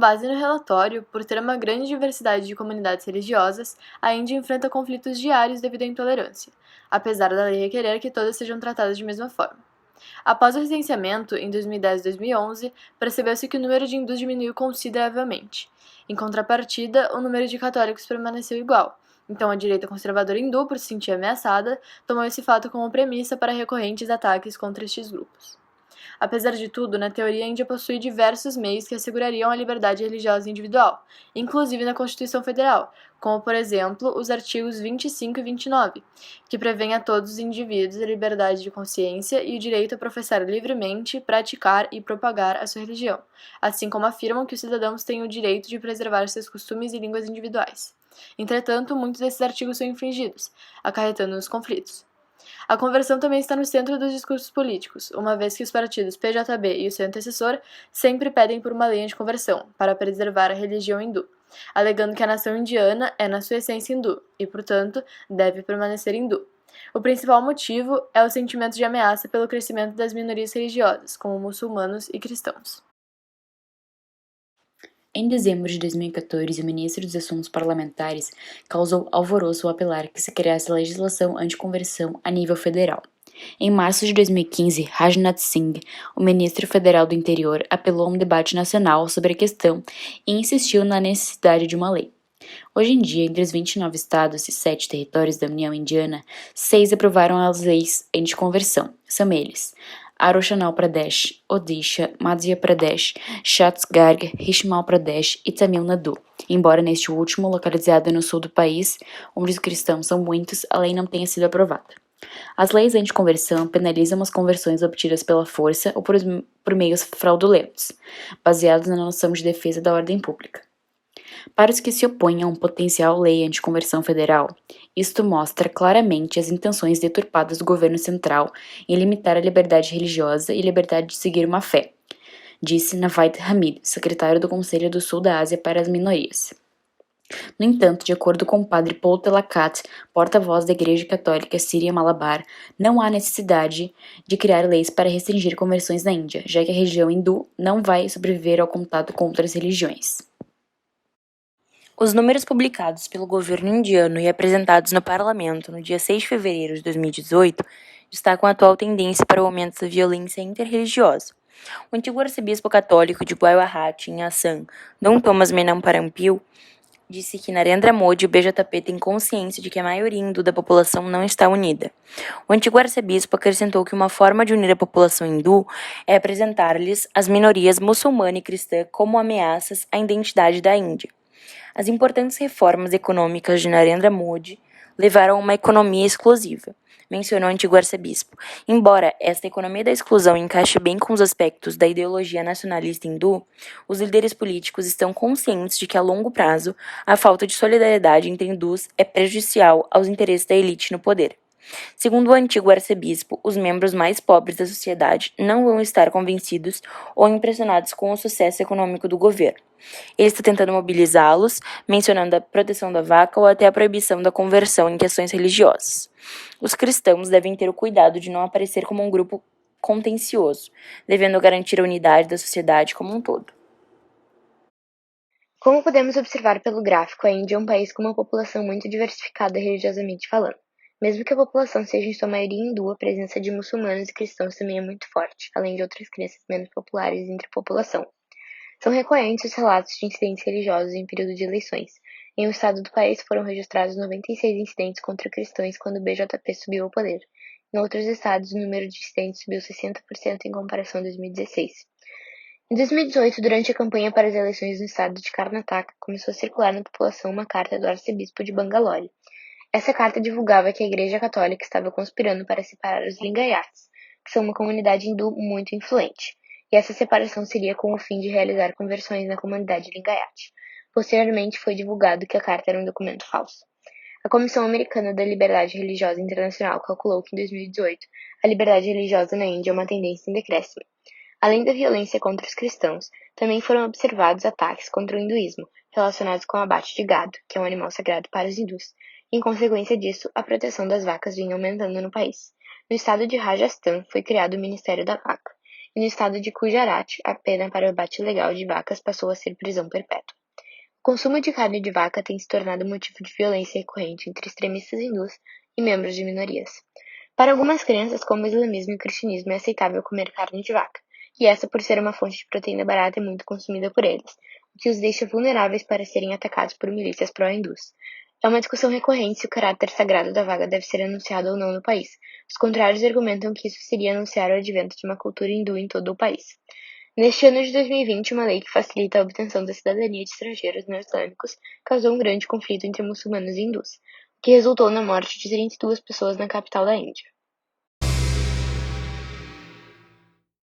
base no relatório, por ter uma grande diversidade de comunidades religiosas, a Índia enfrenta conflitos diários devido à intolerância, apesar da lei requerer que todas sejam tratadas de mesma forma. Após o recenseamento, em 2010 e 2011, percebeu-se que o número de hindus diminuiu consideravelmente. Em contrapartida, o número de católicos permaneceu igual. Então, a direita conservadora hindu, por se sentir ameaçada, tomou esse fato como premissa para recorrentes ataques contra estes grupos. Apesar de tudo, na teoria a Índia possui diversos meios que assegurariam a liberdade religiosa individual, inclusive na Constituição Federal, como, por exemplo, os artigos 25 e 29, que prevêem a todos os indivíduos a liberdade de consciência e o direito a professar livremente, praticar e propagar a sua religião, assim como afirmam que os cidadãos têm o direito de preservar seus costumes e línguas individuais. Entretanto, muitos desses artigos são infringidos, acarretando nos conflitos. A conversão também está no centro dos discursos políticos, uma vez que os partidos PJB e o seu antecessor sempre pedem por uma lei anticonversão, para preservar a religião hindu, alegando que a nação indiana é na sua essência hindu e, portanto, deve permanecer hindu. O principal motivo é o sentimento de ameaça pelo crescimento das minorias religiosas, como muçulmanos e cristãos. Em dezembro de 2014, o ministro dos Assuntos Parlamentares causou alvoroço ao apelar que se criasse legislação anticonversão a nível federal. Em março de 2015, Rajnath Singh, o ministro federal do Interior, apelou a um debate nacional sobre a questão e insistiu na necessidade de uma lei. Hoje em dia, entre os 29 estados e 7 territórios da União Indiana, 6 aprovaram as leis anticonversão. São eles: Arunachal Pradesh, Odisha, Madhya Pradesh, Chhattisgarh, Himachal Pradesh e Tamil Nadu. Embora neste último, localizado no sul do país, onde os cristãos são muitos, a lei não tenha sido aprovada. As leis anticonversão penalizam as conversões obtidas pela força ou por meios fraudulentos, baseados na noção de defesa da ordem pública. Para os que se opõem a um potencial lei anticonversão federal, isto mostra claramente as intenções deturpadas do governo central em limitar a liberdade religiosa e liberdade de seguir uma fé, disse Navaid Hamid, secretário do Conselho do Sul da Ásia para as Minorias. No entanto, de acordo com o padre Paul Telakat, porta-voz da Igreja Católica Síria Malabar, não há necessidade de criar leis para restringir conversões na Índia, já que a religião hindu não vai sobreviver ao contato com outras religiões. Os números publicados pelo governo indiano e apresentados no parlamento no dia 6 de fevereiro de 2018 destacam a atual tendência para o aumento da violência interreligiosa. O antigo arcebispo católico de Guwahati, em Assam, Dom Thomas Menon Parampil, disse que Narendra Modi e o BJP têm consciência de que a maioria hindu da população não está unida. O antigo arcebispo acrescentou que uma forma de unir a população hindu é apresentar-lhes as minorias muçulmana e cristã como ameaças à identidade da Índia. As importantes reformas econômicas de Narendra Modi levaram a uma economia exclusiva, mencionou o antigo arcebispo. Embora esta economia da exclusão encaixe bem com os aspectos da ideologia nacionalista hindu, os líderes políticos estão conscientes de que, a longo prazo, a falta de solidariedade entre hindus é prejudicial aos interesses da elite no poder. Segundo o antigo arcebispo, os membros mais pobres da sociedade não vão estar convencidos ou impressionados com o sucesso econômico do governo. Ele está tentando mobilizá-los, mencionando a proteção da vaca ou até a proibição da conversão em questões religiosas. Os cristãos devem ter o cuidado de não aparecer como um grupo contencioso, devendo garantir a unidade da sociedade como um todo. Como podemos observar pelo gráfico, a Índia é um país com uma população muito diversificada religiosamente falando. Mesmo que a população seja em sua maioria hindu, a presença de muçulmanos e cristãos também é muito forte, além de outras crenças menos populares entre a população. São recorrentes os relatos de incidentes religiosos em período de eleições. Em um estado do país foram registrados 96 incidentes contra cristãos quando o BJP subiu ao poder. Em outros estados, o número de incidentes subiu 60% em comparação a 2016. Em 2018, durante a campanha para as eleições no estado de Karnataka, começou a circular na população uma carta do arcebispo de Bangalore. Essa carta divulgava que a Igreja Católica estava conspirando para separar os Lingayats, que são uma comunidade hindu muito influente, e essa separação seria com o fim de realizar conversões na comunidade Lingayat. Posteriormente, foi divulgado que a carta era um documento falso. A Comissão Americana da Liberdade Religiosa Internacional calculou que em 2018 a liberdade religiosa na Índia é uma tendência em decréscimo. Além da violência contra os cristãos, também foram observados ataques contra o hinduísmo, relacionados com o abate de gado, que é um animal sagrado para os hindus. Em consequência disso, a proteção das vacas vinha aumentando no país. No estado de Rajasthan, foi criado o Ministério da Vaca. e no estado de Gujarat, a pena para o abate ilegal de vacas passou a ser prisão perpétua. O consumo de carne de vaca tem se tornado motivo de violência recorrente entre extremistas hindus e membros de minorias. Para algumas crenças, como o islamismo e o cristianismo, é aceitável comer carne de vaca, e essa, por ser uma fonte de proteína barata, é muito consumida por eles, o que os deixa vulneráveis para serem atacados por milícias pró-hindus. É uma discussão recorrente se o caráter sagrado da vaca deve ser anunciado ou não no país. Os contrários argumentam que isso seria anunciar o advento de uma cultura hindu em todo o país. Neste ano de 2020, uma lei que facilita a obtenção da cidadania de estrangeiros não islâmicos causou um grande conflito entre muçulmanos e hindus, o que resultou na morte de 32 pessoas na capital da Índia.